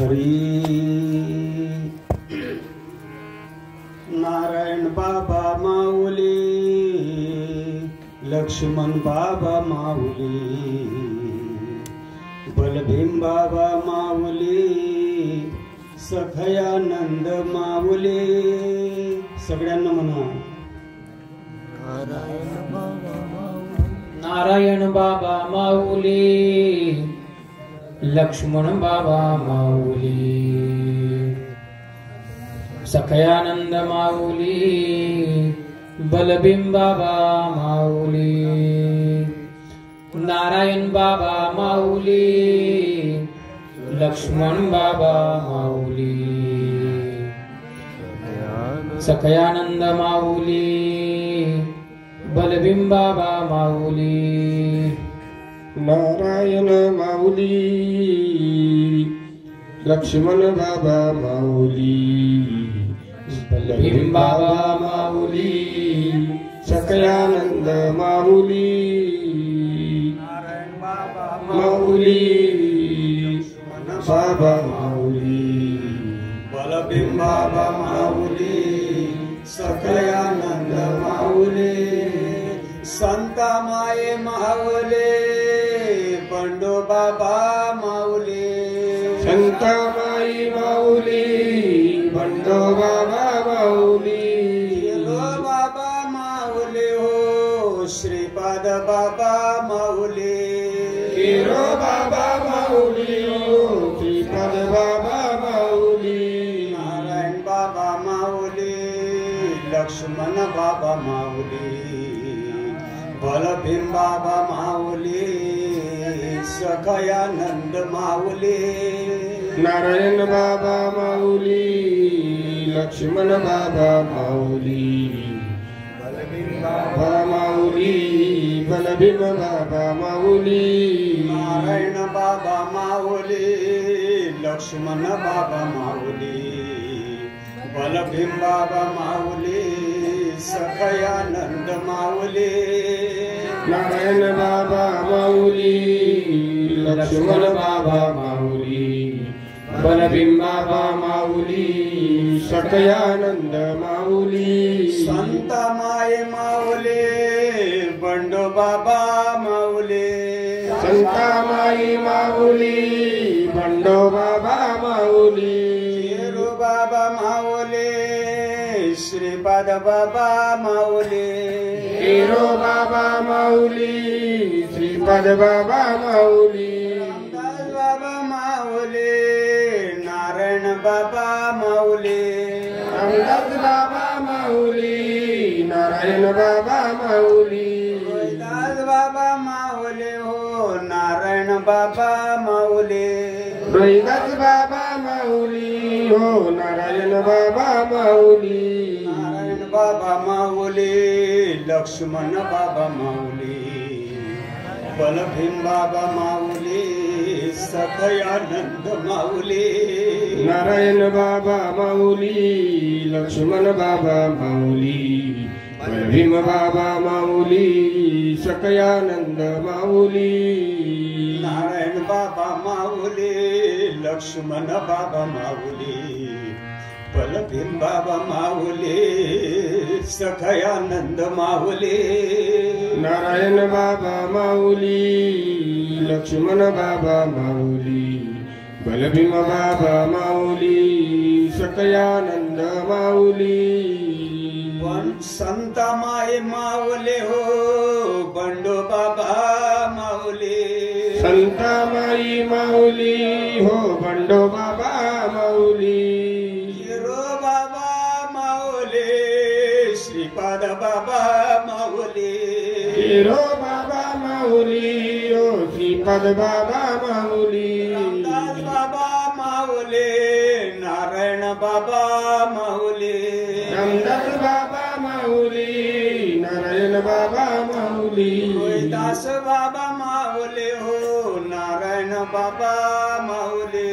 हरी नारायण बाबा माऊली, लक्ष्मण बाबा माऊली, बलभीम बाबा माऊली, सखयानंद माऊली. सगळ्यांना म्हणा नारायण बाबा माऊली, लक्ष्मण बाबा माऊली, सखयानंद माऊली, बलभीम बाबा माऊली. नारायण बाबा माऊली, लक्ष्मण बाबा माऊली, सखयानंद माऊली, बलभीम बाबा माऊली. नारायण माऊली, लक्ष्मण बाबा माऊली, बलभीम बाबा माऊली, सखयानंद माऊली, नारायण बाबा माऊली, बाबा माऊली, बलभीम बाबा माऊली, सखयानंद माऊली. संता माये माऊली, बंडो बाबा माऊली, संतामाई माऊली, बंडो बाबा माऊली, गेलो बाबा माऊली हो, श्रीपाद बाबा माऊली, केरो बाबा माऊली, श्रीपद बाबा माऊली, नारायण बाबा माऊली, लक्ष्मण बाबा माऊली, बलभीम बाबा माऊली, सखयानंद माऊली. नारायण बाबा माऊली, लक्ष्मण बाबा माऊली, बाबा माऊली, बलभीम बाबा माऊली, नारायण बाबा माऊली, लक्ष्मण बाबा माऊली, बलभीम बाबा माऊली, सखयानंद माऊली. नारायण बाबा माऊली, लक्ष्मण बाबा माऊली, बलभीम बाबा माऊली, सखयानंद माऊली. संत माये माऊली, बंडो बाबा माऊली, संतामाई माऊली, बंडो बाबा माऊली, केरू बाबा माऊली, श्रीपाद बाबा माऊली, केरो बाबा माऊली, श्रीपद बाबा माऊली, रामदास बाबा माऊली, नारायण बाबा माऊली, रामदास बाबा माऊली, नारायण बाबा माऊली, रोहिदास बाबा माऊली हो, नारायण बाबा माऊली, रोहिदास बाबा माऊली हो, नारायण बाबा माऊली, नारायण बाबा माऊली, लक्ष्मण बाबा माऊली, बलभीम बाबा माऊली, सखयानंद माऊली. नारायण बाबा माऊली, लक्ष्मण बाबा माऊली, बलभीम बाबा माऊली, सखयानंद माऊली, नारायण बाबा माऊली, लक्ष्मण बाबा माऊली, बलभीम बाबा माऊली, सखयानंद माऊली. नारायण बाबा माऊली, लक्ष्मण बाबा माऊली, बलभीम बाबा माऊली, सखयानंद माऊली. पण संत माये माऊली हो, बंडो बाबा माऊली, संतामाई माऊली हो, बंडो बाबा माऊली, हिरो बाबा माऊली, श्रीपाद बाबा माऊली, केरो बाबा माऊली हो, श्रीपद बाबा माऊली, रामदास बाबा माऊली, नारायण बाबा माऊली, रामदास बाबा माऊली, नारायण बाबा माऊली, रोहिदास बाबा माऊली हो, नारायण बाबा माऊली,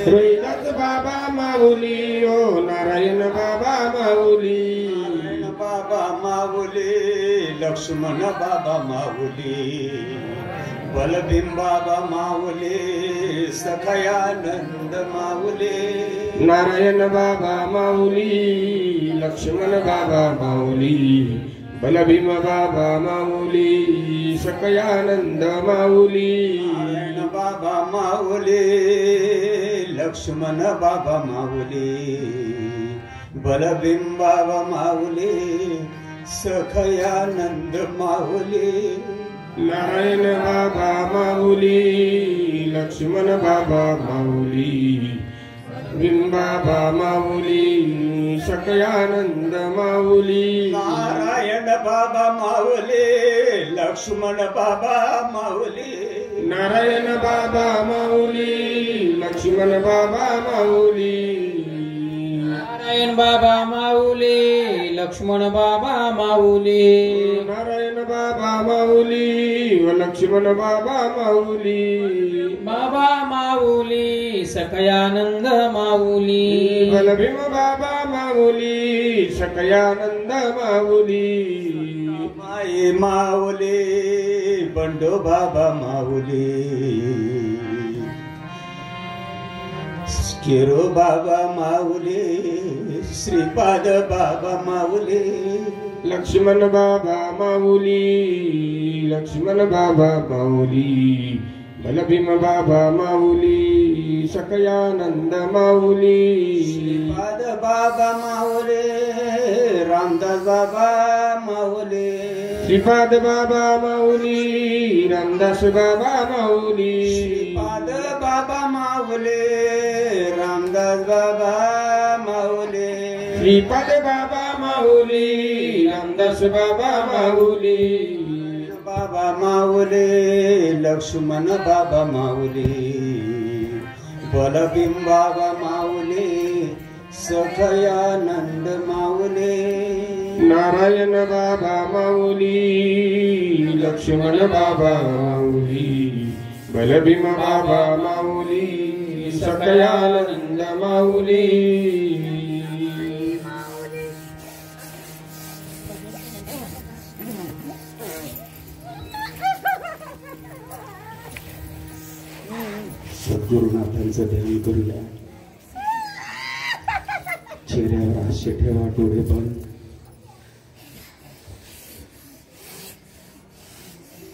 रोहिदास बाबा माऊली हो, नारायण बाबा माऊली, नारायण बाबा माऊली, लक्ष्मण बाबा माऊली, बलभीम बाबा माऊली सखयानंद माऊली नारायण बाबा माऊली लक्ष्मण बाबा माऊली बलभीम बाबा माऊली सकयानंद माऊली नारायण बाबा माऊली लक्ष्मण बाबा माऊली बलभीम बाबा माऊली सखयानंद माऊली नारायण बाबा माऊली लक्ष्मण बाबा माऊली भीम बाबा माऊली सकयानंद माऊली नारायण बाबा माऊली लक्ष्मण बाबा माऊली नारायण बाबा माऊली लक्ष्मण बाबा माऊली नारायण बाबा माऊली लक्ष्मण बाबा माऊली नारायण बाबा माऊली व लक्ष्मण बाबा माऊली बाबा माऊली सकयानंद माऊली बलभीम बाबा माऊली सकयानंद माऊली माई माऊली बंडो बाबा माऊली केरो बाबा माऊली श्रीपाद बाबा माऊली लक्ष्मण बाबा माऊली लक्ष्मण बाबा माऊली बलभीम बाबा माऊली सकयानंद माऊली श्रीपाद बाबा माऊली रामदास बाबा माऊली श्रीपाद बाबा माऊली रामदास बाबा माऊली श्रीपाद बाबा माऊली रामदास बाबा माऊली श्रीपाद बाबा माऊली रामदास बाबा माऊली बाबा माऊली लक्ष्मण बाबा माऊली बलभीम बाबा माऊली सखयानंद माऊली नारायण बाबा माऊली लक्ष्मण बाबा माऊली बलभीम बाबा माऊली सकयानंद माऊली सद्गुरुनाथांचं ध्यान करूया. चेहऱ्यावर हास्य ठेवा, डोळे बंद.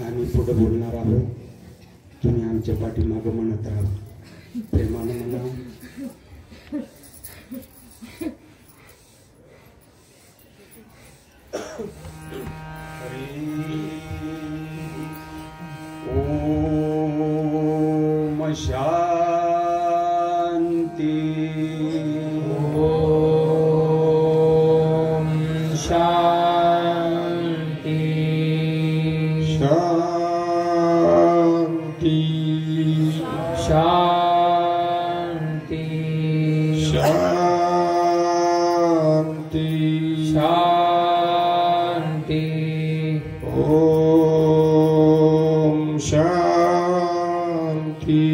आम्ही पुढे बोलणार आहोत, तुम्ही आमच्या पाठीमागं म्हणत राहा, प्रेमानं म्हणा. ओम शांती. ओम शांती. शांती शांती शांती शांती. ओम शांती.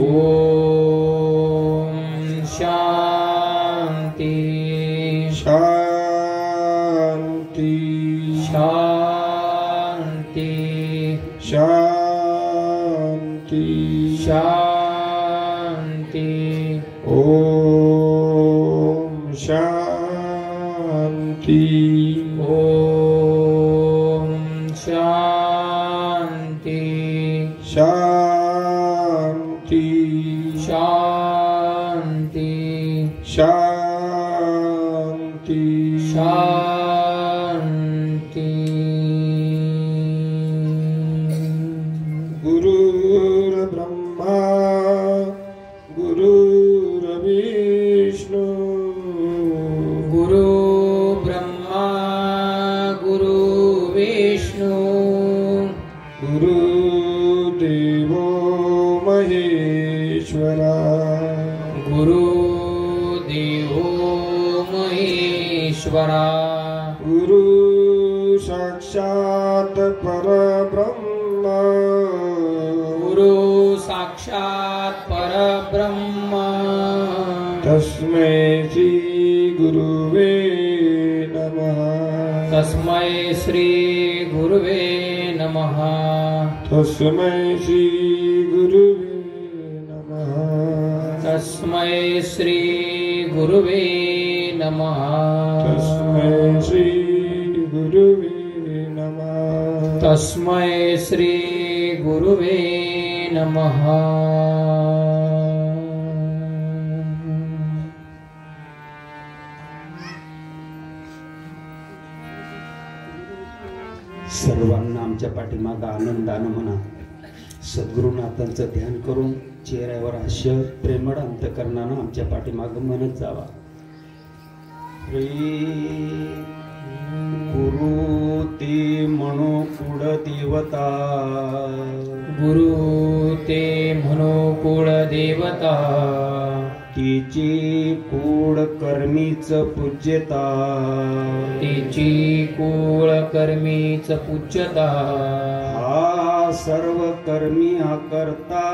ओम शांती. शांती शांती शांती शांती. ओम शांती. ओम शांती. शांती शांती शांती शांती. गुरुर्ब्रह्मा गुरुर्विष्णु गुरु ब्रह्मा गुरु विष्णु गुरुदेवो महेश्वरा गुरुदेवो महेश्वरा गुरु साक्षात् परब्रह्म गुरु साक्षात् परब्रह्म तस्मै श्री गुरुवे नमः तस्मै श्री गुरुवे नमः. तस्मै श्री गुरुवे नमः तस्मै श्री गुरुवे नमः तस्मै श्री गुरुवे नमः तस्मै श्री गुरुवे नमः सर्वांना आमच्या पाठीमागं आनंदानं म्हणा. सद्गुरुनाथांचं ध्यान करून चेहऱ्यावर हास्य प्रेमळ अंतकरणानं आमच्या पाठीमागं म्हणत जावा. रे गुरु ते म्हणो कुळ देवता गुरु ते म्हणो कुळ देवता तिची कुळ कर्मीच पूज्यता तिची कुळ कर्मीच पूज्यता हा सर्व कर्मी अकर्ता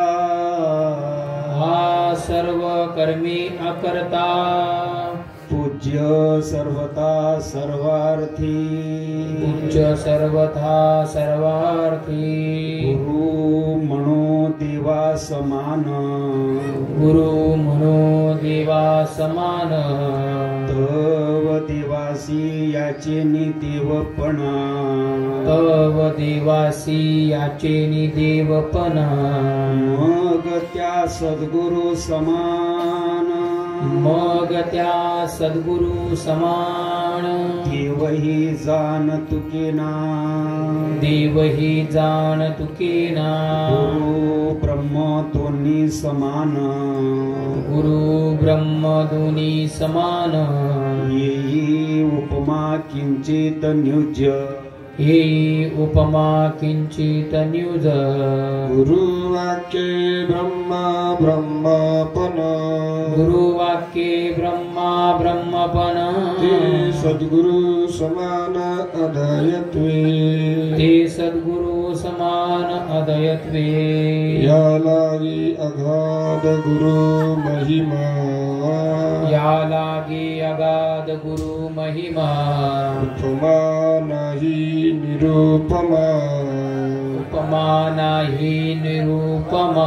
हा सर्व कर्मी अकर्ता पूज्य सर्वथा सर्वार्थी पूज्य सर्वथा सर्वार्थी गुरु म्हणो देवा समान गुरु म्हणो देवा समान तव देवासी याचे देवपणा तव देवासी याचे देवपणा मग त्या सद्गुरु समान मग त्या सद्गुरु समान देवही जाण तुकेना देवही जाण तुकेना गुरु ब्रह्म दोन्ही समान गुरु ब्रह्म दोन्ही समान येई उपमा किंचित न्यूज्य येई उपमा किंचित न्यूज गुरुवाक्ये ब्रह्मा ब्रह्मपण गुरुवाक्ये ब्रह्मा ब्रह्मपण ते सद्गुरु समान अधयत्वे ते सद्गुरु समान अदयत्वे या लागी अगाध गुरु महिमा या लागे अगाध गुरु महिमा उपमा नाही निरुपमा उपमा नाही निरुपमा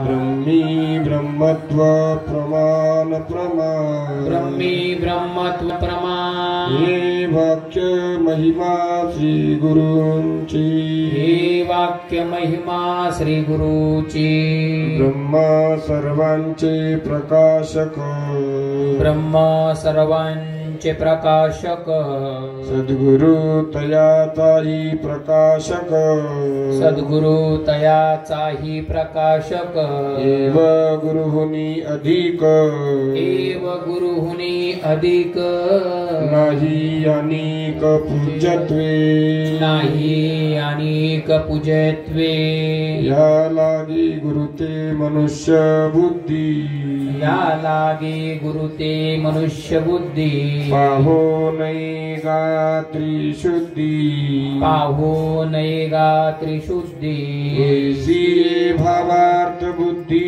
ब्रह्मी ब्रह्मत्व प्रमाण प्रमाण ब्रह्मी ब्रह्मत्व प्रमाण हे वाक्य महिमा श्री गुरूंची हे वाक्य महिमा श्री गुरुची ब्रह्मा सर्वांचे प्रकाशक ब्रह्मा सर्वांचे प्रकाशक सद्गुरु तयाचाही प्रकाशक सद्गुरु तयाचाही प्रकाशक एव गुरुहुनी अधिक एव गुरुहुनी अधिक नाही अनेक पूज्यत्वे नाही अनेक पूजयत्वे या लागी गुरुते मनुष्य बुद्धी या लागे गुरुते मनुष्य बुद्धी पाहो नै गात्री शुद्धी पाहो नये गा त्रिशुद्धी ऐसी भावार्थ बुद्धी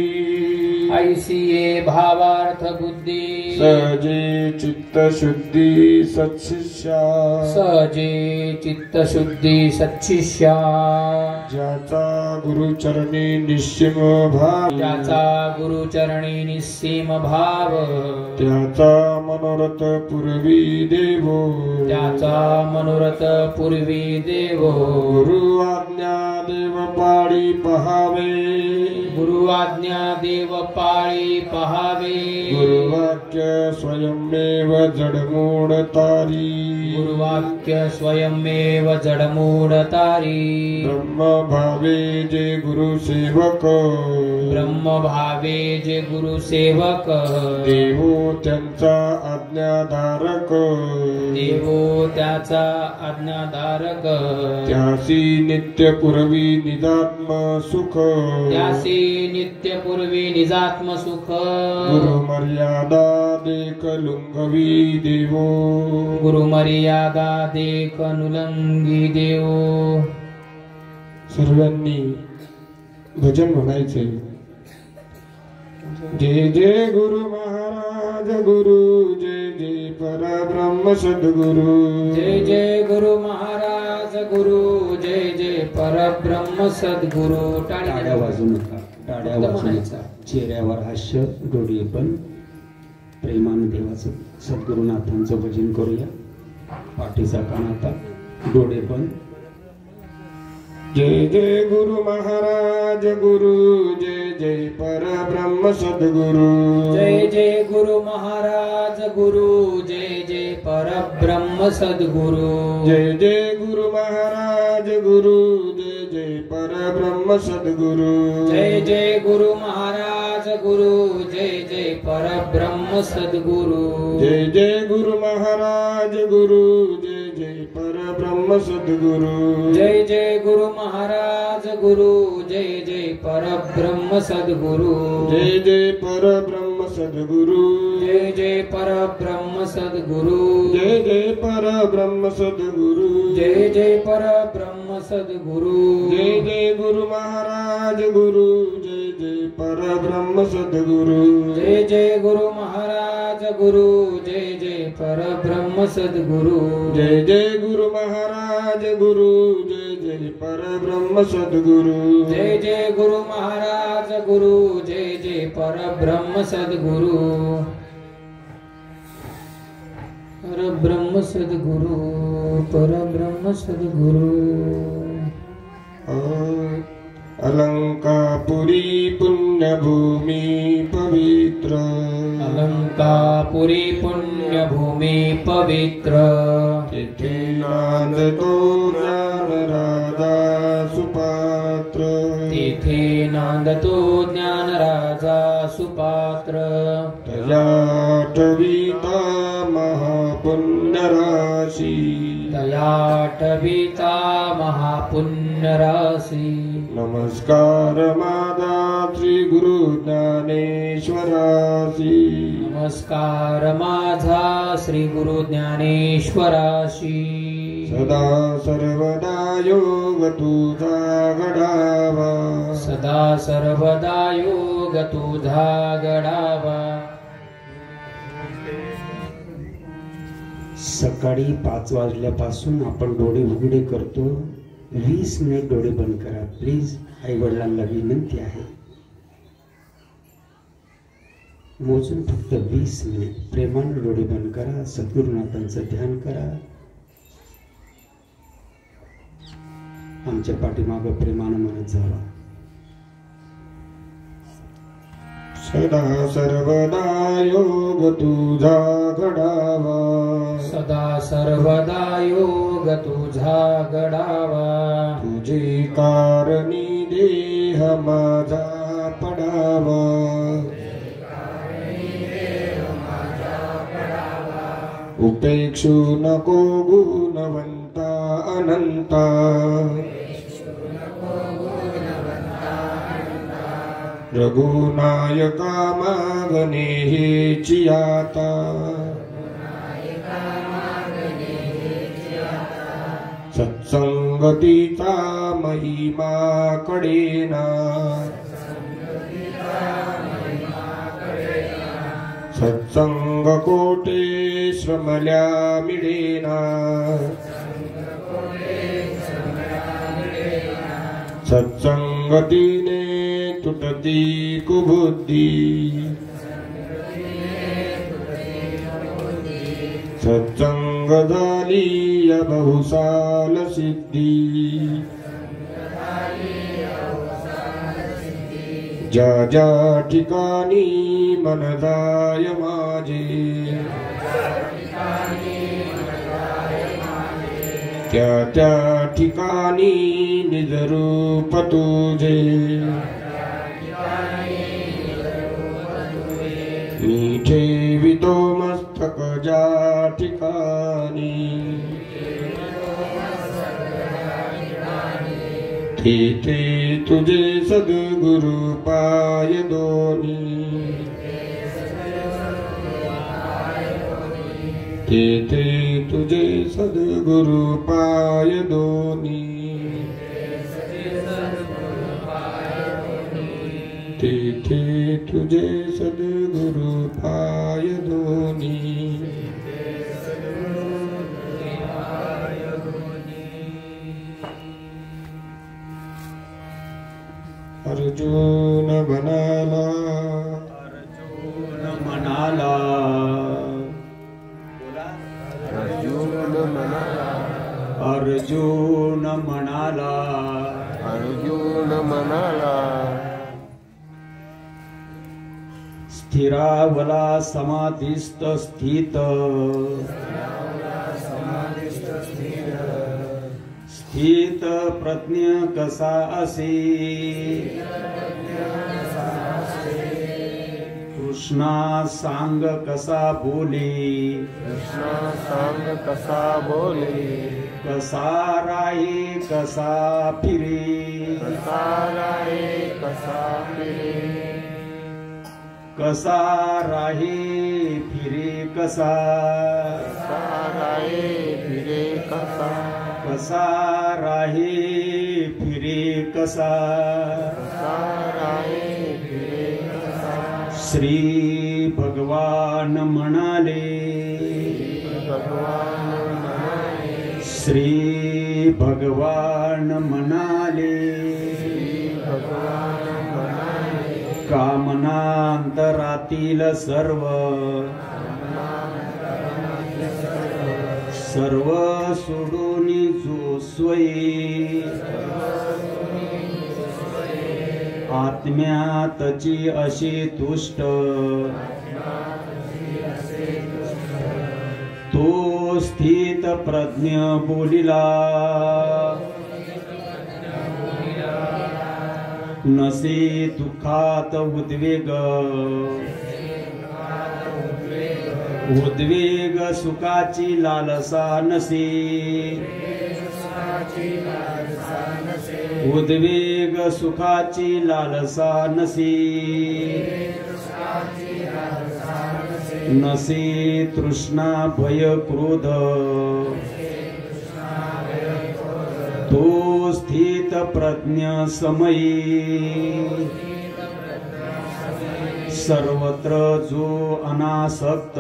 ऐसी ये भावार्थ बुद्धी सहजे चित्त शुद्धी सत्शिष्या सहजे चित्त शुद्धी सच्चिष्या ज्याचा गुरुचरणी निश्चिम भाव ज्याचा गुरुचरणी निस्सीम भाव त्याचा मनोरथ पूर्वी देवो त्याचा मनोरथ पूर्वी देवो गुरु आज्ञा देव पाळी पहावे गुरु आज्ञा देव पाळी पहावे गुरुवाक्य स्वयमेव जडमूढ तारी गुरुवाक्य स्वयमेव जडमूढ तारी ब्रह्म भावे जे गुरु सेवक ब्रह्म भावे जे गुरु सेवक देवो त्यांचा आज्ञाधारक देवो त्याचा आज्ञाधारक त्यासी नित्य पूर्वी निजात्म सुख त्यासी नित्य पूर्वी निजात्म सुख गुरु मर्यादा देख लुंगवी देवो गुरु मर्यादा देख नुलंगी देव सर्वांनी भजन म्हणायचे. जय जय गुरु महाराज गुरु जय जय परब्रह्म सद्गुरु जय जय गुरु महाराज गुरु जय जय परब्रह्म सद्गुरु. टाळ्या वाजू नका, टाळ्या वाजू नका. चेहऱ्यावर हास्य, डोळे पण. प्रेमानं देवाचं सद्गुरुनाथांचं भजन करूया. पाठीचा कान आता, डोळे पण. जय जय गुरु महाराज गुरु जय जय परब्रह्म सद्गुरु. जय जय गुरु महाराज गुरु जय जय परब्रह्म सद्गुरु. जय जय गुरु महाराज गुरु जय जय परब्रह्म सद्गुरु. जय जय गुरु महाराज गुरु जय जय परब्रह्म सद्गुरु. जय जय गुरु महाराज गुरु जय जय परब्रह्म सद्गुरु. जय जय गुरु महाराज गुरु जय जय परब्रह्म सद्गुरु. जय जय परब्रह्म सद्गुरु. जय जय परब्रह्म सद्गुरु. जय जय परब्रह्म सद्गुरु. जय जय परब्रह्म सद्गुरु. जय जय गुरु महाराज गुरु जय जय परब्रह्म सद्गुरु. जय जय गुरु महाराज गुरु जय जय परब्रह्म सद्गुरु. जय जय गुरु महाराज गुरु जय जय परब्रह्म सद्गुरु. जय जय गुरु महाराज गुरु जय जय परब्रह्म सद्गुरु. परब्रह्म सद्गुरु परब्रह्म सद्गुरु. अलंकापुरी पुण्यभूमी पवित्र. अलंकापुरी पुण्यभूमी पवित्र. तिथे नांदतो ज्ञान राजा सुपात्र. तिथे नांदतो ज्ञान राजा सुपात्र. तयाटविता महापुण्यराशी. तयाटविता महापुण्यराशी. नमस्कार माझा श्री गुरु ज्ञानेश्वरासी. नमस्कार माझा श्री गुरु ज्ञानेश्वराशी. सदा सर्वदा योग तुझा घडावा. सदा सर्वदा योग तुझा घडावा. सकाळी 5 वाजल्यापासून आपण डोळे उघडे करतो. 20 मिनिट डोळे बंद करा प्लीज. आई वडिलांना विनंती आहे. मोजून फक्त 20 मिनिट प्रेमानं डोळे बंद करा. सद्गुरुनाथांचं ध्यान करा. आमच्या पाठीमागं प्रेमानं म्हणत जावा. सदा सर्वदा योग तुझा घडावा. सदा सर्वदा योग तुझा घडावा. तुझी कारणी देह माझा पडावा. उपेक्षू नको गुणवंता अनंता. रघुनायका मागणे हेची आता. सत्संगतीचा महिमा कडेना. सत्संग कोटे श्रमल्या मिळेना. सत्संगतीने तुटती कुबुद्धी. सत्संग झाली या बहुसाल सिद्धी. ज्या ज्या ठिकाणी मन जाय माझे. त्या त्या ठिकाणी निजरूप तुझे. मी ठेवितो मस्तक ज्या ठिकाणी. तेथे तुझे सद्गुरु पाय दोन्ही. तेथे तुझे सद्गुरु पाय दोन्ही. तेथे तुझे सद्गुरु पाय दोन्ही. अर्जुन म्हणाला अर्जुन म्हणाला स्थिरावला समाधिस्थ स्थित स्थित प्रज्ञ कसा असे कृष्णा सांग कसा बोले कसा राही कसा फिरे कसा राही फिरे कसा कसा राही फिरे कसा श्री भगवान म्हणाले श्री भगवान म्हणाले कामनांतरातील सर्व सर्व सोडून जो स्वयी आत्म्यातची अशी तुष्ट तो स्थित प्रज्ञ बोलिला नसे दुःखात उद्वेग उद्वेग सुखाची लालसा नसे उद्वेग सुखाची लालसा नसे नसे तृष्णा भय क्रोध तो स्थित प्रज्ञ समयी सर्वत्र जो अनासक्त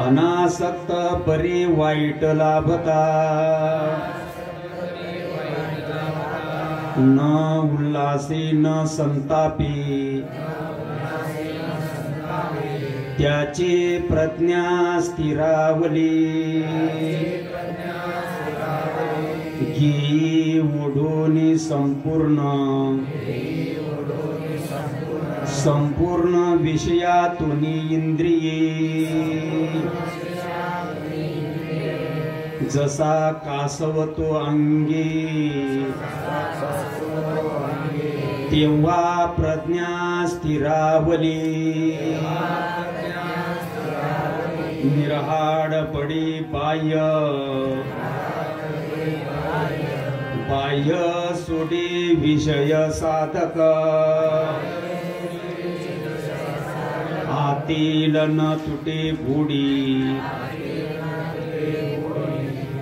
अनासक्त परी वाईट लाभता न उल्लासी न संतापी त्याची प्रज्ञा स्थिरावली घेई ओढून संपूर्ण विषयातून इंद्रिये जसा कासवतो अंगी तेव्हा प्रज्ञा स्थिरावली निरहाड पडी बाह्य सोडी विषय साधक आतील न तुटे बुडी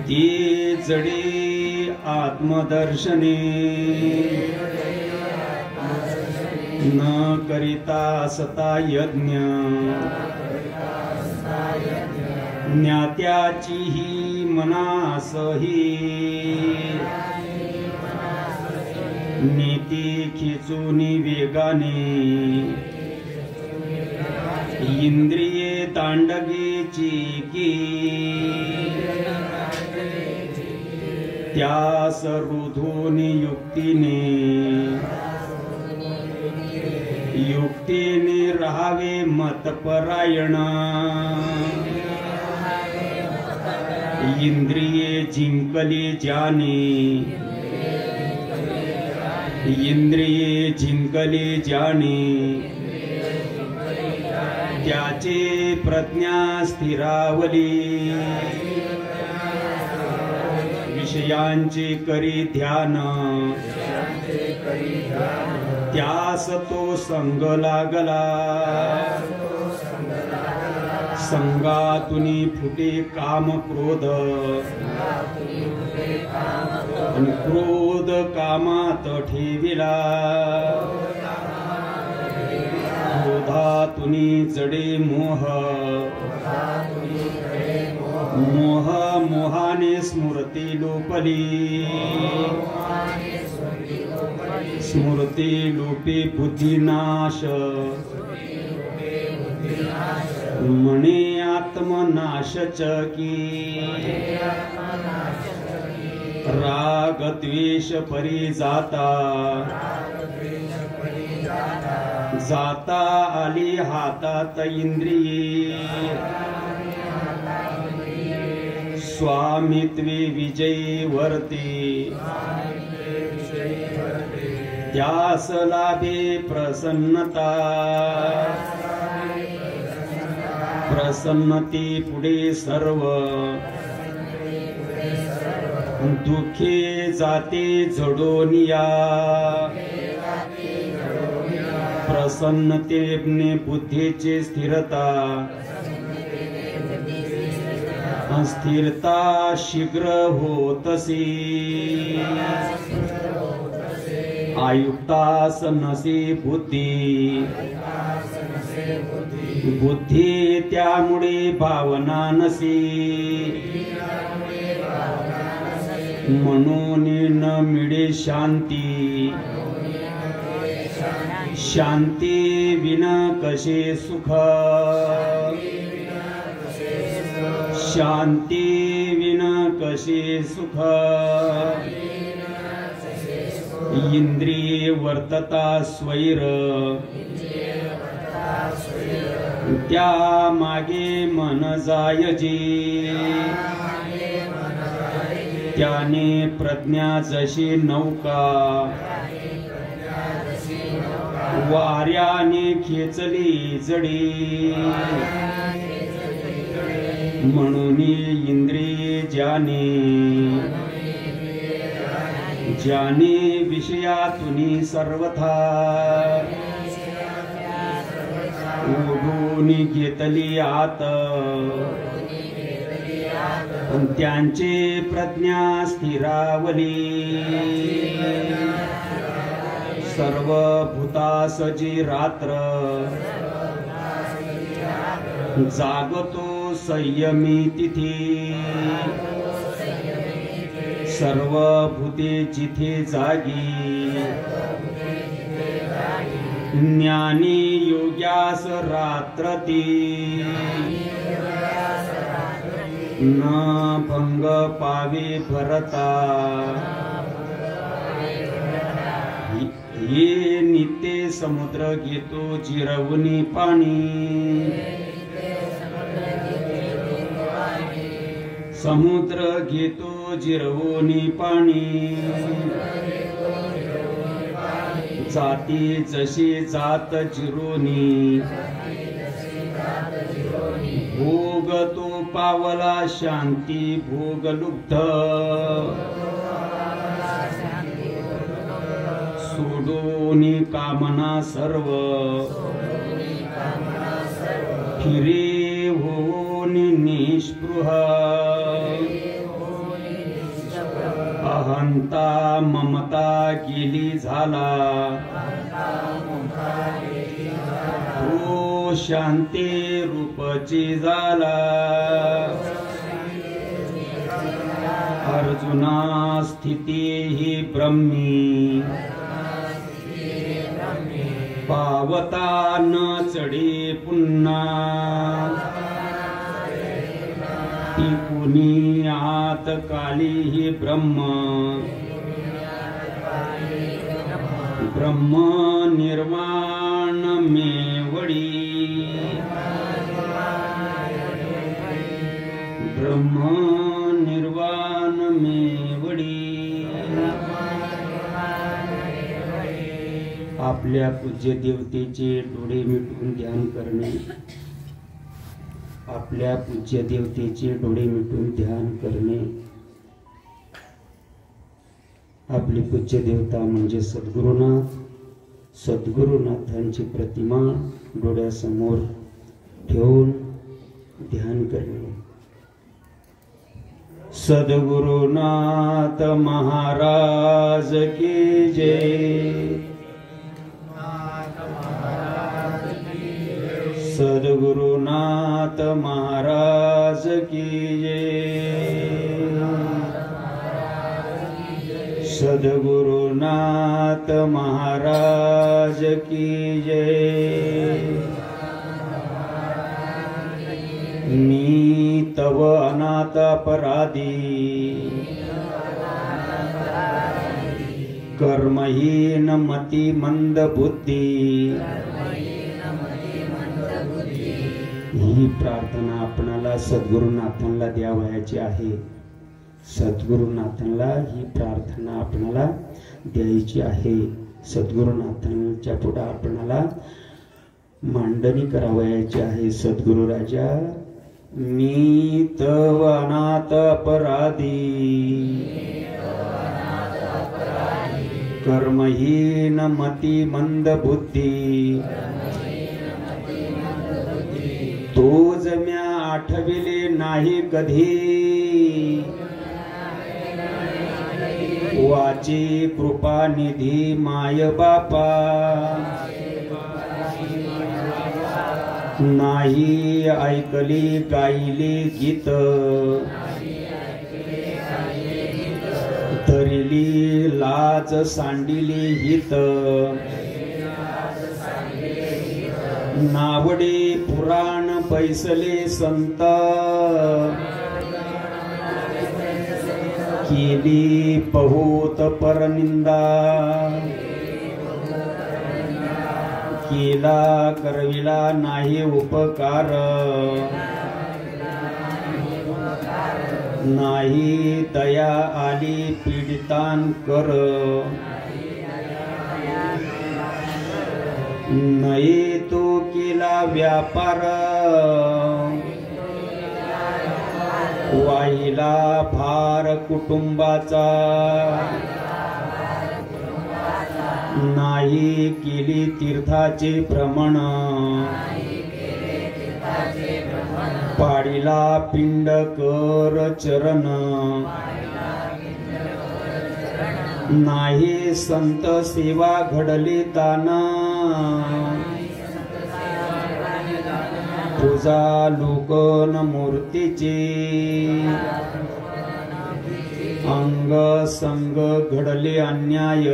ती जडी आत्मदर्शने न करिता सता यज्ञ ज्ञात्याची ही मनासही नीती खिचून वेगाने इंद्रिये तांडगेची की त्यास रुधून युक्तीने राहावे मतपरायण इंद्रिये जिंकली जाणे त्याचे प्रज्ञा स्थिरावली विषयांचे करी ध्यान त्यास तो संग लागला संगातुनी फुटे काम क्रोध आणि क्रोध कामात ठेविला क्रोधातुनी जडे मोह मोहाने स्मृती लोपली स्मृती लोपी बुद्धिनाश म्हणे आत्मनाशच की राग द्वेष परिजाता जाता आली हातात इंद्रिये स्वामित्वे विजयी वर्ते त्यास लाभे प्रसन्नता प्रसन्नते पुढे सर्व दुःखे जाते जडोनिया प्रसन्नतेने बुद्धीची स्थिरता स्थिरता शीघ्र होतसी आयुक्तास नसी बुद्धी बुद्धी त्यामुळे भावना नसी म्हणून न मिळे शांती शांती विना कसे सुख शांती विना कसे सुख इंद्रिये वर्तता स्वैर त्या मागे मन जायजी त्याने प्रज्ञा जशी नौका वाऱ्याने खेचली जडी म्हणून इंद्रिये ज्याने विषयातून सर्वथा ओढून घेतली आत त्यांचे प्रज्ञा स्थिरावली सर्व भूतासजी रात्र जागतो संयमी तिथी सर्व भूते जिथे जागी ज्ञानी योग्यास रात्रती न भंग पावे भरता हे नित्य समुद्र घेतो जिरवणी पाणी समुद्र घेतो जिरवणी पाणी जाती जशी जात जिरोनी भोग तो पावला शांती भोग लुब्ध सोडोनी कामना सर्व फिरे होनी निष्पृह अहंता ममता गेली झाला तो शांती रूपची झाला अर्जुना स्थिती ही ब्रह्मी पावता न चढे पुन्हा ती कुणी आत काली ही ब्रह्म ब्रह्म निर्वाण मेवडी ब्रह्म निर्वाण मेवडी आपल्या पूज्य देवतेचे डोळे मिटून ध्यान करणे आपल्या पूज्य देवतेचे डोळे मिटून ध्यान करणे आपली पूज्य देवता म्हणजे सद्गुरुनाथ सद्गुरुनाथांची प्रतिमा डोळ्यासमोर ठेवून ध्यान करणे सद्गुरुनाथ महाराज की जय सद्गुरुनाथ महाराज की जय सद्गुरुनाथ महाराज की जय। मी तव अनाथ अपराधी कर्महीन मती मंद बुद्धी। ही प्रार्थना आपणाला सद्गुरुनाथांना द्यावयाची आहे। सद्गुरुनाथांना ही प्रार्थना आपणाला द्यायची आहे। सद्गुरुनाथांच्या पुढे आपणाला मांडणी करावयाची आहे। सद्गुरु राजा मी तव अनाथ अपराधी कर्महीन मती मंद बुद्धी। तोज म्या आठविले नाही कधी वाची कृपा निधी माय बापा। नाही ऐकली गायले गीत धरिली लाज सांडिली हित। नावडे पुराण पैसले संत केली बहुत परनिंदा। केला करविला नाही उपकार नाही दया आली पीडितांकर। नाही तो केला व्यापार वाहिला भार कुटुंबाचा। नाही केली तीर्थाचे भ्रमण पाडिला पिंड कर चरण। नाही संत सेवा घडली ताना पूजा लोकन मूर्तीची। अंग संग घडले अन्याय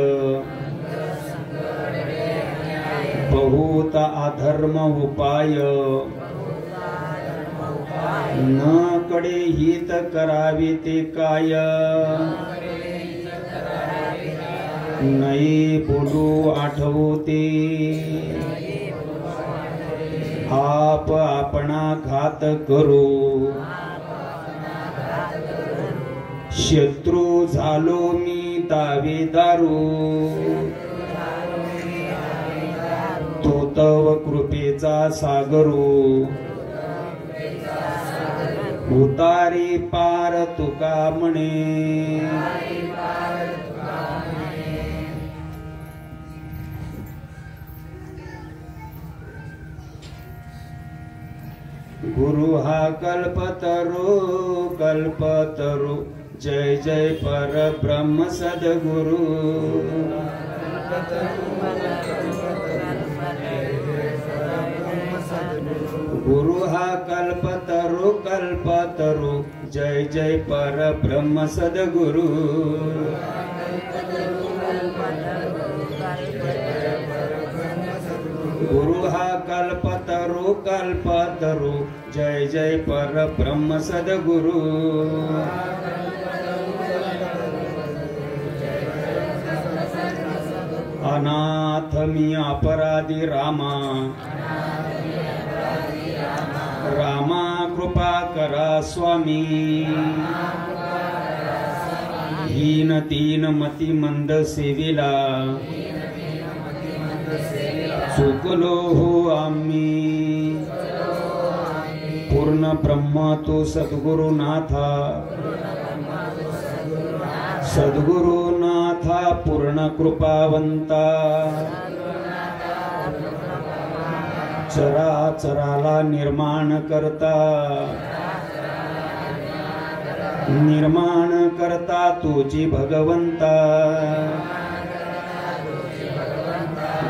बहुत अधर्म उपाय। न कडे हित करावे ते काय नाही बोलू आठवते। आप आपणा घात करू शत्रू झालो मी दावेदारू। तो तव कृपेचा सागरू उतारी पार तुका म्हणे। गुरु हा कल्पतरू कल्पतरू जय जय परब्रह्म सद्गुरु। गुरु हा कल्पतरू कल्पतरू जय जय परब्रह्म सद्गुरु। गुरु हा कल्पतरू कल्पतरू जय जय परब्रह्म सद्गुरु। अनाथ मी अपराधी रामा रामा कृपा करा स्वामी। हीन तीन मती मंद सेविला चुकलो हो आम्ही। पूर्ण ब्रह्म तो सद्गुरुनाथा सद्गुरुनाथा पूर्ण कृपावंता। चराचराला निर्माण करता निर्माण करता तुझी भगवंता।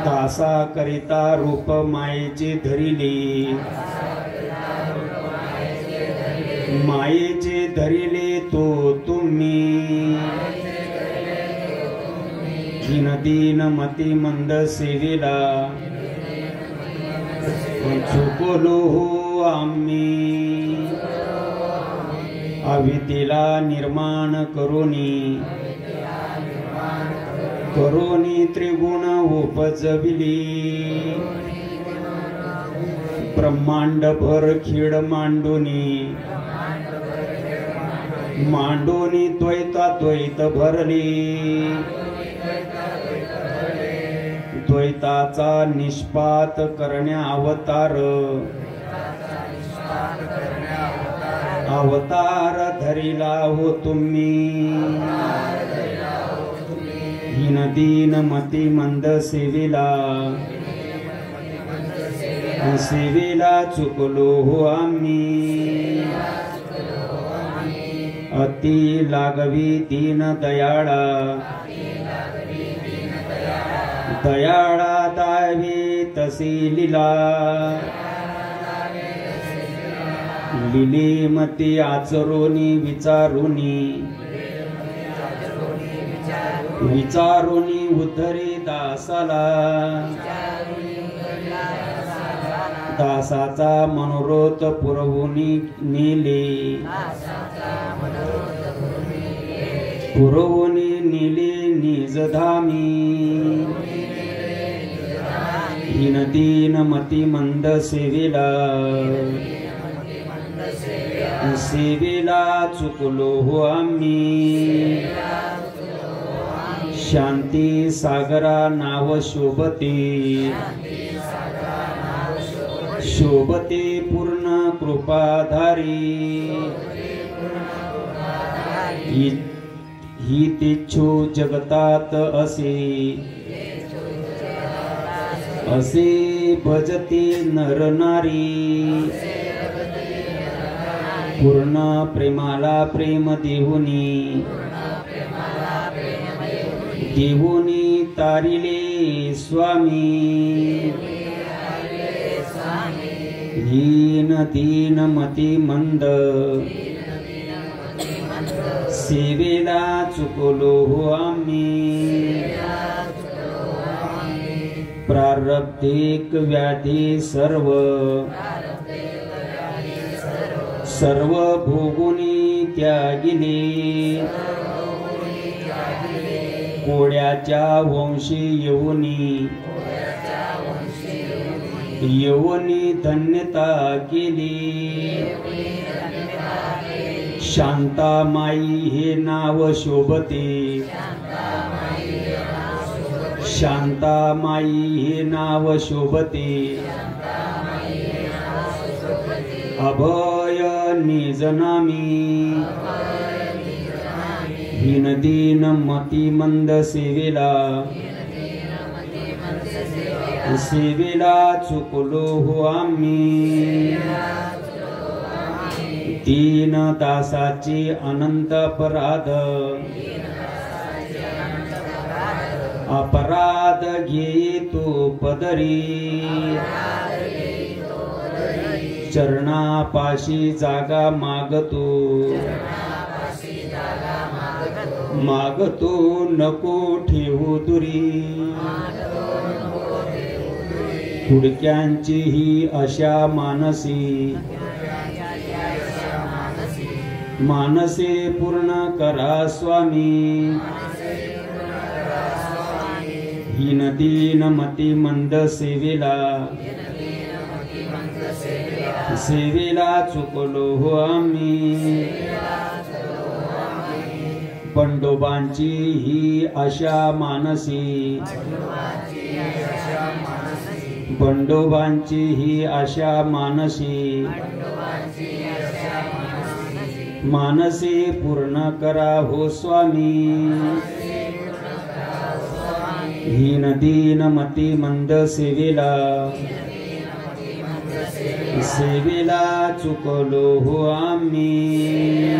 दासा करिता रूप मायेची धरिली मायेचे धरिले तो तुम्ही। दीन मती मंद सेवेला चुकलो हो आम्ही अवितेला निर्माण करोनी त्रिगुण उपजविली ब्रह्मांड भर खीड मांडोनी द्वैत भरली द्वैताचा निष्पात करण्या अवतार धरिला हो तुम्ही दीन मती मंद सेवेला चुकलो हो आम्ही अति लागवी दीन दयाळा दावी तसी लिली मती आचरोनी विचारोनी उद्धरी दासाचा मनोरथ पुरवूनी नेले निजधामी दीन मती मंद सेवेला चुकलो हो आम्ही शांती सागरा नाव शोभते पूर्ण कृपाधारी ही तेच्छो जगतात असे भजते नर नारी पूर्ण प्रेमाला प्रेम देहुनी तारिले स्वामी दीन मती मंद सेवेला चुकलो हो आम्ही प्रारब्धिक व्याधी सर्व भोगुनी त्यागिले कोड्याच्या वंशी येऊनी धन्यता केली शांतामाई हे नाव शोभते अभय निजनामी दीन मती मंद सेवेला चुकलो हो आम्ही दीन दासाची अनंत अपराध घे तो पदरी चरणापाशी जागा मागतो नको ठेवू दुरी हुडक्यांची ही अशा मानसे पूर्ण करा स्वामी दीन मती मंद सेवेला चुकलो हो आम्ही बंडोबांची ही आशा मानसी पूर्ण करा हो स्वामी दीन मती मंद सेवेला चुकलो हो आम्ही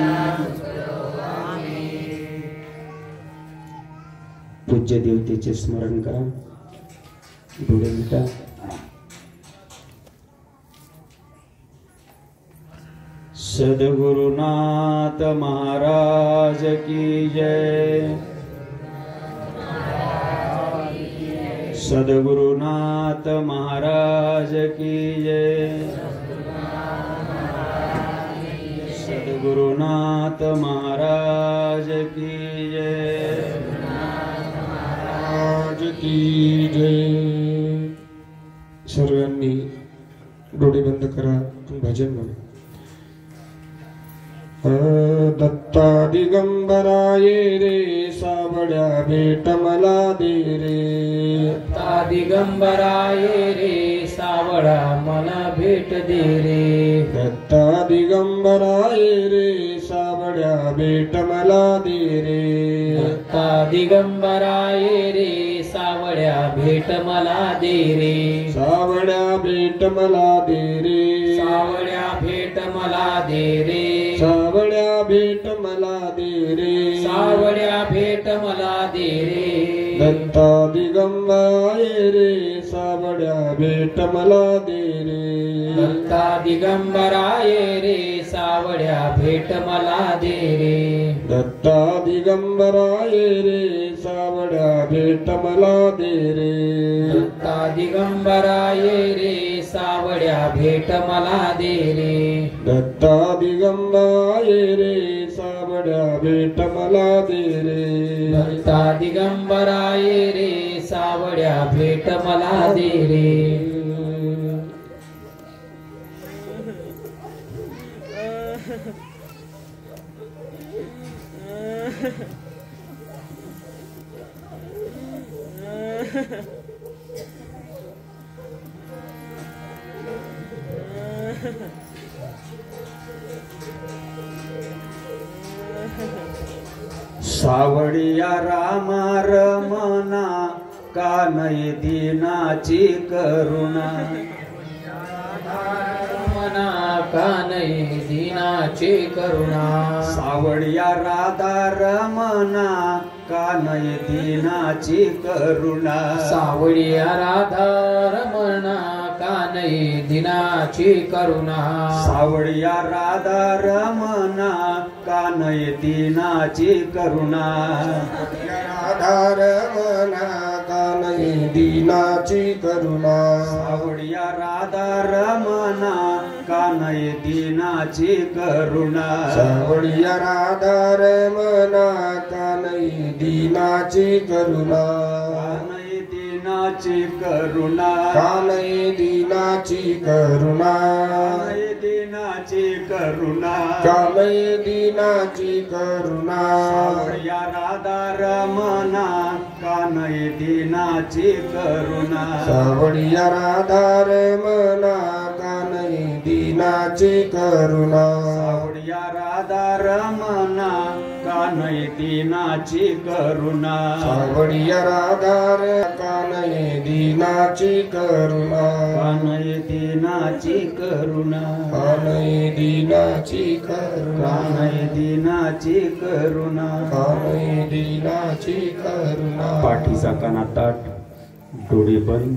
पूज्य देवतेचे स्मरण करा डोळे मिटा सद्गुरुनाथ महाराज की जय सद्गुरुनाथ महाराज की जय। सद्गुरुनाथ महाराज की जय। महाराज की जय। सर्वांनी डोळे बंद करा, भजन म्हणा। दत्ता दिगंबराय रे सावड्या भेट मला दे रे। दत्ता दिगंबराय रे सावळा मला भेट दे रे। दत्ता दिगंबराय रे सावड्या भेट मला दे रे। दत्ता दिगंबराय रे सावळ्या भेट मला दे रे। सावड्या भेट मला दे रे। सावळ्या भेट मला दे रे। सावड्या भेट मला दे रे। सावळ्या भेट मला दे रे। दत्ता दिगंबराय रे सावड्या भेट मला दे रे। दत्ता दिगंबराय रे सावळ्या भेट मला दे रे। दत्ता दिगंबराय रे सावड्या भेट मला दे रे। दत्ता दिगंबराय रे सावळ्या भेट मला दे रे। दत्ता दिगंबराय रे सावड्या भेट मला दे रे। दत्ता दिगंबराय रे सावळ्या भेट मला दे रे। सावळिया रामा रमना कानय दीनाची करुणा। मना कानय दीनाची करुणा। सावळिया राधा रमना कानय दीनाची करुणा। सावळिया राधा रमणा कानय दीनाची करुणा। सावळिया राधा रमना कानय दीनाची करुणा। राधा रमणा कानय दीनाची करुणा। सावळिया राधा रमना कानय दीनाची करुणा। सावळिया राधा रमणा कानय दीनाची करुणा। कानय दीनाची करुणा। कानय दीनाची करुणा। कानय दीनाची करुणा। कानय दीनाची करुणा। सावळिया राधा रमना कानय दीनाची करुणा। सावळिया राधा रमणा कानय दीनाची करुणा। सावळिया राधा रमना कानय दीनाची करुणा। सावळिया राधा कानय दीनाची करुणा। कानय दीनाची करुणा। कानय दीनाची करुणा। कानय दीनाची करुणा। कानय दीनाची करुणा। पाठीचा काना ताट, डोळे बंद,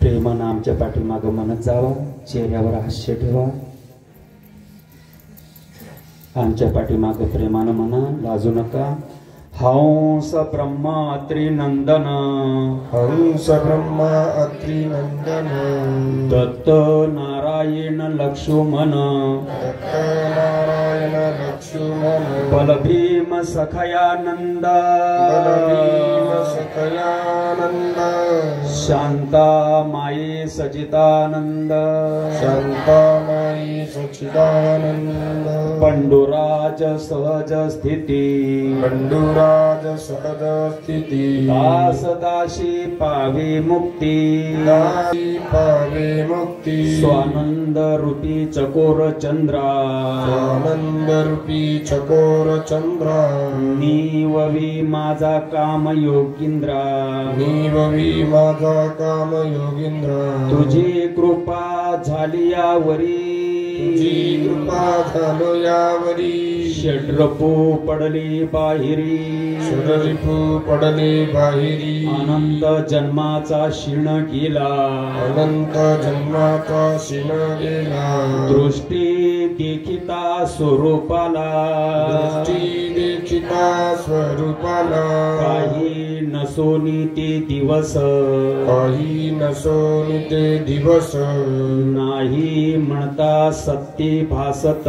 प्रेमानं आमच्या पाठीमागं म्हणत जावा, चेहऱ्यावर हास्य ठेवा। आमच्या पाठीमागं प्रेमानं म्हणा, लाजू नका। हंस ब्रह्मा त्रिनंदन। हंस ब्रह्मा अत्रिनंदन। दत्त नारायण लक्ष्मण। दत्त नारायण लक्ष्मण। बलभीम सखयानंद। बलभीम सखयानंद। शांता माई सचिदानंद। शांतामाई सच्चिदानंद। पंडुराज सहज स्थिती। पंडुराज सहज स्थिती। दास दासी पावे मुक्ती। दासी पावे मुक्ती। स्वानंद रूपी चकोर चंद्रा। स्वानंद रूपी चकोर चंद्रा। नीववी माझा काम योगींद्रा। नीववी माझा काम योगींद्र। तुझी कृपा झाली यावरी। तुझी कृपा झालो यावरी षड्रपू पडली बाहेरी षडरिपू पडले बाहेरी अनंत जन्माचा क्षीण गेला अनंत जन्माचा क्षीण गेला दृष्टी देखिता स्वरूपाला दृष्टी देखिता स्वरूपाला काही नसोनी ते दिवस काही नसोनी ते दिवस नाही म्हणता सत्य भासत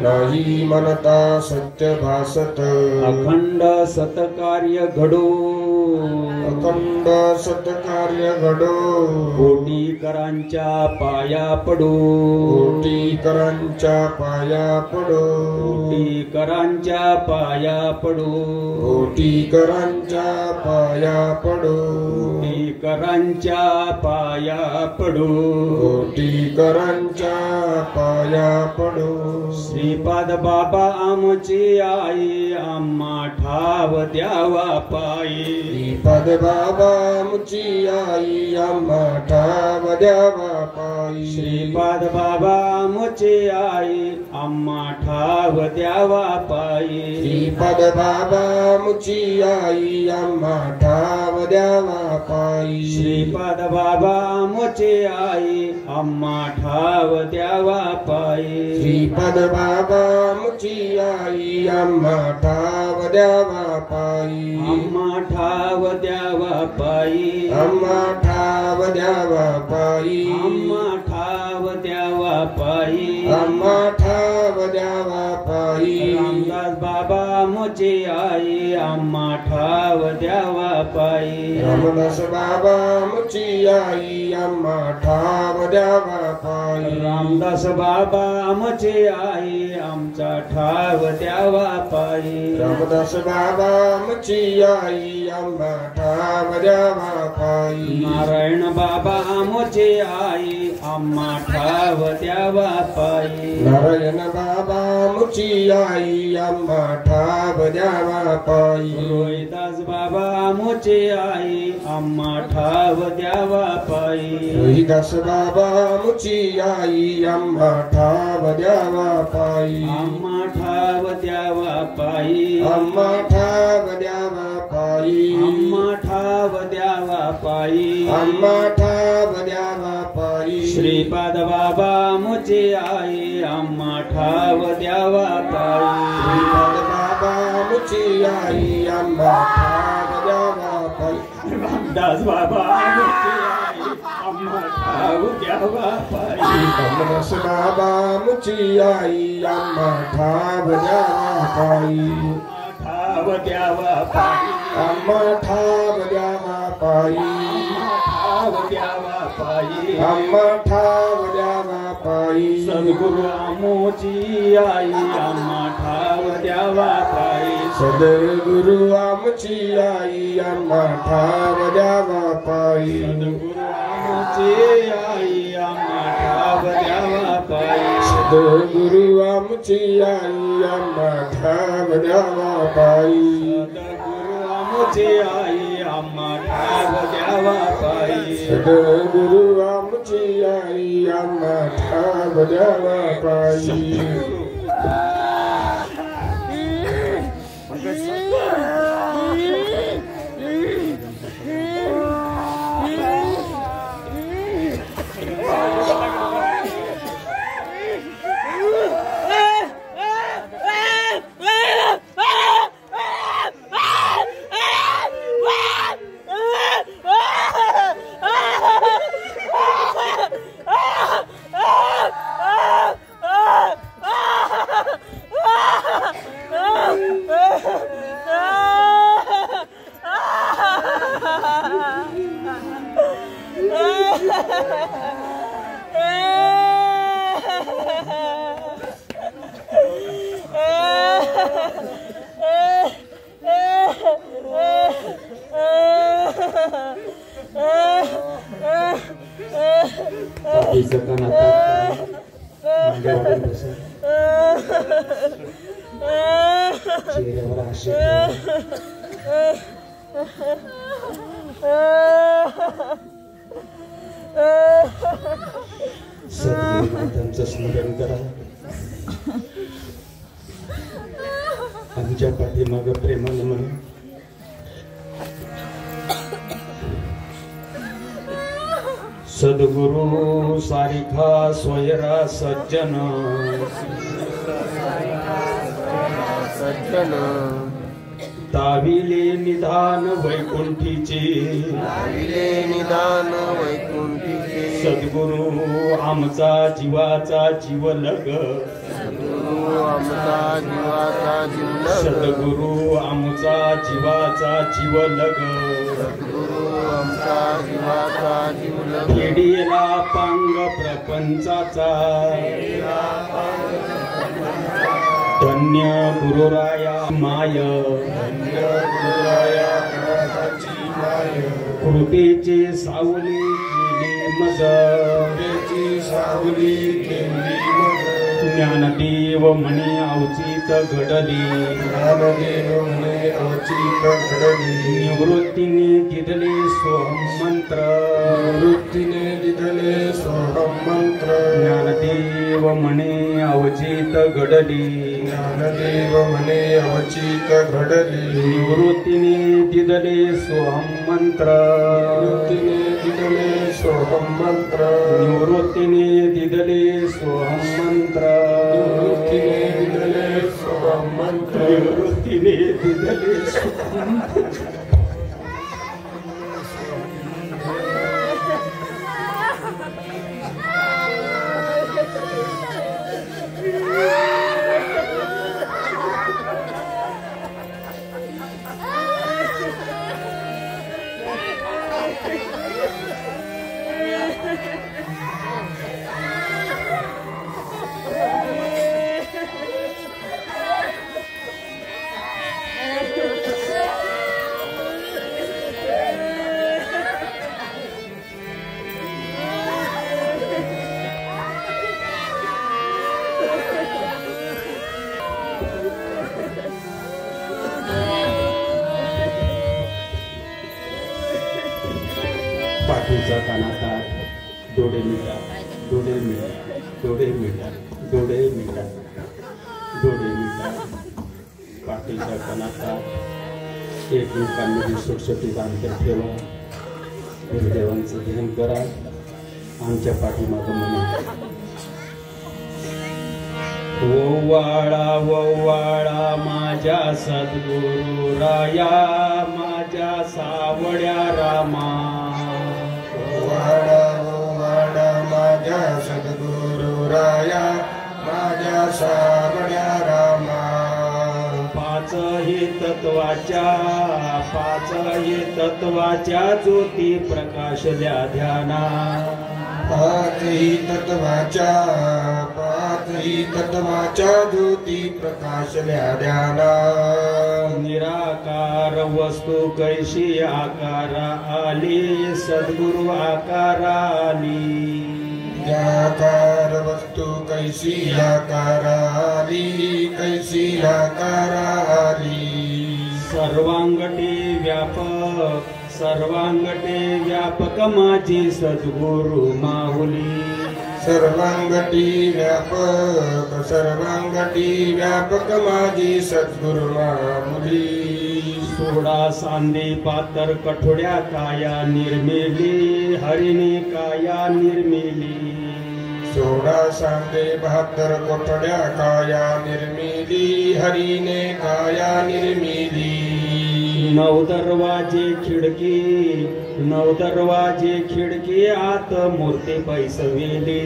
नाही म्हणता सत्य भासत अखंड सतकार्य घडो अखंड सत्कार्य घडो कोटीकरांच्या पाया पडो कोटीकरांच्या पाया पडो कोटीकरांच्या पाया पडो कोटीकरांच्या पाया पडो कोटीकरांच्या पाया पडो कोटीकरांच्या पाया पडो श्रीपाद बाबा आमची आई आम्हा ठाव द्यावा पायी श्रीपाद बाबा मुची आई आम्हा ठाव द्यावा पायी श्रीपाद बाबा आमची आई आम्हा ठाव द्यावा पायी श्रीपाद बाबा मुची आई आम्हा ठाव द्यावा पायी श्रीपाद बाबा आमची आई आम्हा ठाव द्यावा पायी श्रीपाद बाबा मुची आई आम्हा ठाव द्यावा पायी आम्हा ठाव द्यावा पायी आम्हा ठाव द्यावा पायी आम्हा ठाव द्यावा पायी आम्हा ठाव द्यावा पायी रामदास बाबा मुची आई आम्हा ठाव द्यावा पायी रामदास बाबा मुची आई आम्हा ठाव द्यावा पायी रामदास बाबा आमची आई आमचा ठाव द्यावा पायी रामदास बाबा मुची आई आम्हा ठाव द्यावा पायी नारायण बाबा आमची आई आम्हा ठाव द्यावा पायी नारायण बाबा मुची आई आम्हा ठाव द्यावा पायी रोहिदास बाबा आमची आई आम्हा ठाव द्यावा पायी रोहिदास बाबा मुची आई आम्हा ठाव द्यावा पायी आम्हा ठाव द्यावा पायी आम्हा ठाव द्यावा पायी आम्हा ठाव द्यावा पायी आम्हा ठाव द्यावा पायी श्रीपाद बाबा मुची आई आम्हा ठाव द्यावा पायी श्रीपाद बाबा मुची आई आम्हा ठाव द्यावा पायी रामदास बाबा मुची आई आम्हा ठाव द्यावा पायी रामदास बाबा मुची आई आम्हा ठाव द्यावा पायी ठाव द्यावा पायी आम्हा ठाव द्यावा पायी ठाव द्यावा पायी आम्हा ठाव द्यावा पायी सद्गुरु आमोची आई आम्हा ठाव द्यावा पायी सद्गुरु आमची आई आम्हा ठाव द्यावा पायी सद्गुरु आमोची आई आम्हा ठाव द्यावा पायी सद्गुरु आमची आई आम्हा ठाव द्यावा पायी सद्गुरु आमोची आई आम्हा ठाव द्यावा पायी सद्गुरु आमची आई आम्हा ठाव द्यावा पायी चेहऱ्यावर हास्य सद्गुरुनाथांचं स्मरण करा. आमच्या पाठीमाग प्रेमानं म्हणा, सद्गुरु सारिखा स्वयरा सज्जन, सज्जन ताविले निधान वैकुंठीचे, ताविले निदान वैकुंठीचे. सद्गुरु आमचा जीवाचा जीवलग, सद्गुरु आमचा जीवाचा जीवलग. सद्गुरु आमचा जीवाचा जीवलग, सद्गुरु आमचा जीवाचा जीवलग. फेडिला पांग प्रपंचाचा, धन्य गुरुराया माय, धन्य गुरुराया गुणाची माय. कृपेचे सावली केली मज, कृपेची सावली केली मज. ज्ञानदेव म्हणे अवचित घडली, ज्ञानदेव म्हणे अवचित घडली. निवृत्तीने दिदले सोहम मंत्र, वृत्तीने दिदले सोहम मंत्र. ज्ञानदेव म्हणे अवचित घडली, ज्ञानदेव म्हणे अवचित घडली. निवृत्तीने दिदले सोहम मंत्र, वृत्तीने दिदले सोहम मंत्र. निवृत्तीने दिदले सोहम मंत्र, वृत्तीने दिदले सोहम मंत्र. निवृत्तीने दिदले सोहम मंत्र. पाठीचा कानाता डोळे मिटा, डोळे मिटा, डोळे मिटा, डोळे मिटा, डोळे मिटा. पाठीच्या कानाता एकमेकांमध्ये सुटसुटीत अंतर ठेवा. गुरुदेवांचं ध्यान करा. आमच्या पाठीमागं म्हणा, ओवाळा माझ्या सद्गुरु राया, माझ्या सावड्या रामा. वाडा माझ्या सद्गुरु राया, माझ्या सावड्या रामा. पाच हे तत्वाच्या ज्योती प्रकाशल्या ध्याना. पाचही तत्वाच्या ज्योती प्रकाशल्या ध्याना. निराकार वस्तू कैशी आकारा आली, सद्गुरु आकारा आली. निराकार वस्तू कैसी आकारा आली, कैसी आकारा आली. सर्वांगटे व्यापक माझी सद्गुरु माहुली. सर्वांगटी व्यापक माझी सद्गुरु माहुली. सोडा सांदे पातर कठोड्या काया निर्मिली, हरिणी काया निर्मिली. सोळा सांदे 72 कोठड्या काया निर्मिली, हरीने काया निर्मिली. नऊ दरवाजे खिडकी आत मूर्ती बैसविली.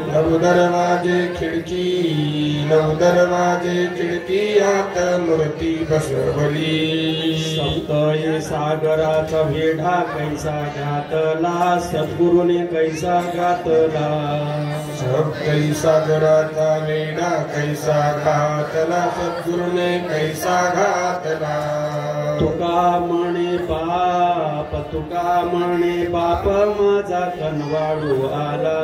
नऊ दरवाजे खिडकी आत मूर्ती बसवली. सप्तही सागराचा वेढा कैसा घातला, सद्गुरुने कैसा घातला. सप्तही सागराचा वेढा कैसा घातला, सद्गुरुने कैसा घातला. तुका म्हणे बाप माझा कनवाळू आला.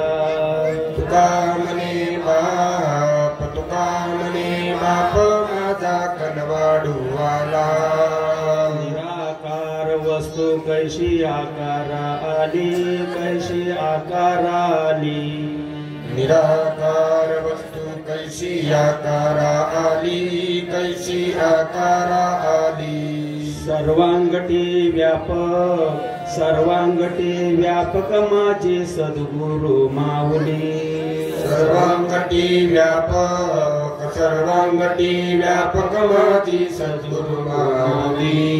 तुका म्हणे बाप माझा कनवाडू आला. निराकार वस्तू कैशी आकारा आली, कैशी आकारा आली. निराकार वस्तू कैसी आकारा आली, कैसी आकारा आली. सर्वांगटी व्यापक माझे सद्गुरु माऊली. सर्वांगटी व्यापक माझी सद्गुरु माऊली.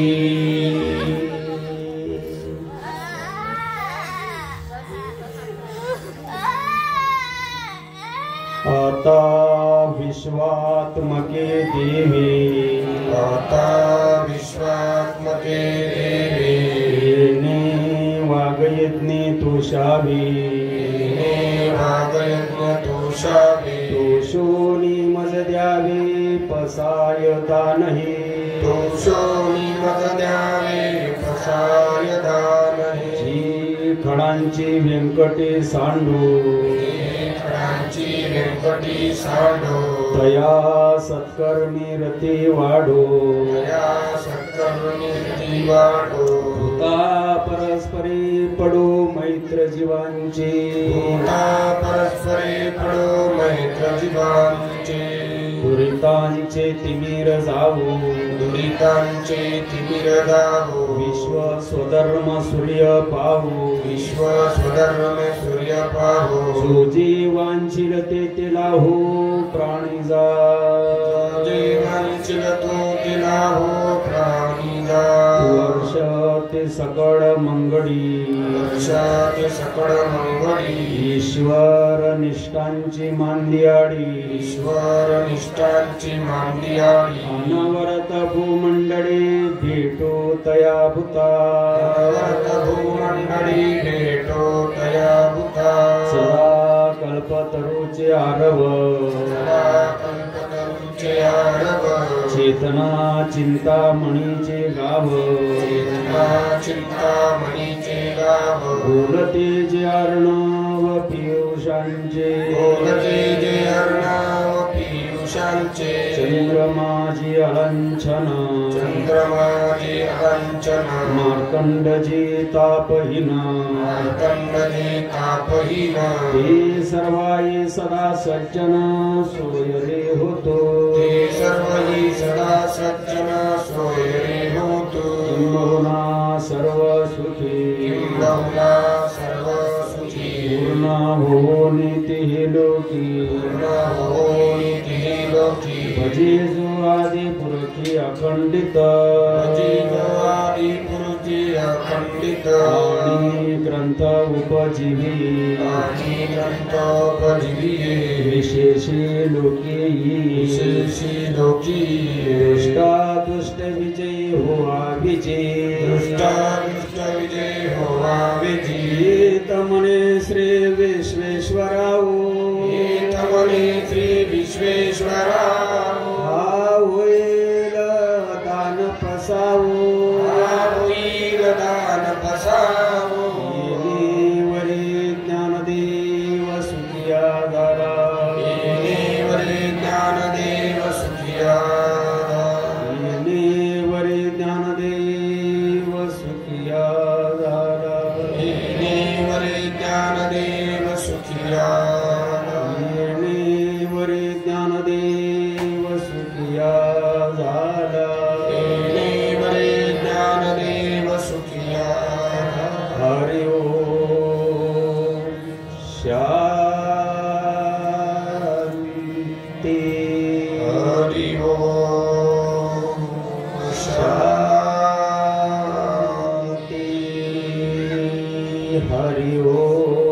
आता विश्वात्मके देवे, आता विश्वात्मके देवे. येणे वागयज्ञे तोषावे, वागयज्ञ तोषावे. दोषोनी मज द्यावे पसायता नाही. दोषोनी मज द्यावे पसायता नाही. जी खडांची व्यंकटे सांडू, खडांची व्यंकटी सांडो. दया सत्कर्मी रती वाढो. दया सत्कर्मी रती वाढो. भूता परस्परी पडो मैत्र जीवांचे. भूता परस्परे पडो मैत्र जीवांचे. दुरितांचे तिमिर जावो, दुरितांचे तिमिर जावो. विश्व स्वधर्म सूर्य पावो. विश्व स्वधर्म सूर्य पाहो. जो जीवांची तेथे लाहो प्राणी जा. जीवांची तो तिला हो प्राणी जा. वर्ष ते सकळ मंगळी, वर्षात सकळ मंगळी. ईश्वर निष्ठांची मांदियाडी. ईश्वर निष्ठांची मांदियाळी. अनवरत भूमंडळे भेटो तया भूता. अनवरत भूमंडळी भेटो तया भूता. सदा कल्पतरूचे आरव, सदा कल्पतरूचे आरव. चेतना चिंतामणीचे गाव. चेतना चिंतामणीचे गाव. बोलते जे अर्णव पियुषांचे. बोलते जे अर्णव पियुषांचे. चंद्रमाजी अलंछन, चंद्रमाजी अलंचन. मार्कंडजी तापहीन. मार्कंडजी तापहीन. ते सर्वाये सदा सज्जन सोय रे होतो. ते सर्वही सदा सज्जन सोय रे होतो. किंबहुना सर्व सुखी, किंबहुना सर्व सुखी. पूर्ण हो नीती लोकी. पूर्ण हो नीती लोकी. भजे जो आदि पुरखी अखंडित. भजे जो आदि पुरुषी अखंडित. आणि ग्रंथ उपजीवी. आणि ग्रंथोपजीवी. विशेषी लोकी. विशेषी लोकी. दुष्टा दुष्ट विजयी होवा विजयी. दुष्टा दुष्ट विजय होवा विजयी. तमने श्री विश्वेश्वराव. तमने श्री विश्वेश्वराव. हा होईल दान पसावो. हा होईल दान पसावो. वरी ज्ञानदेव सुखिया दारा. वरे ज्ञानदेव सुखिया. वरी ज्ञानदेव सुखिया दारा. वरे ज्ञानदेव सुखिया. वरी ज्ञानदेव सुखिया झाला. वरे ज्ञानदेव सुखिया. हरि ओम शांती. हरि ओम शांती. शांती. हरि ओम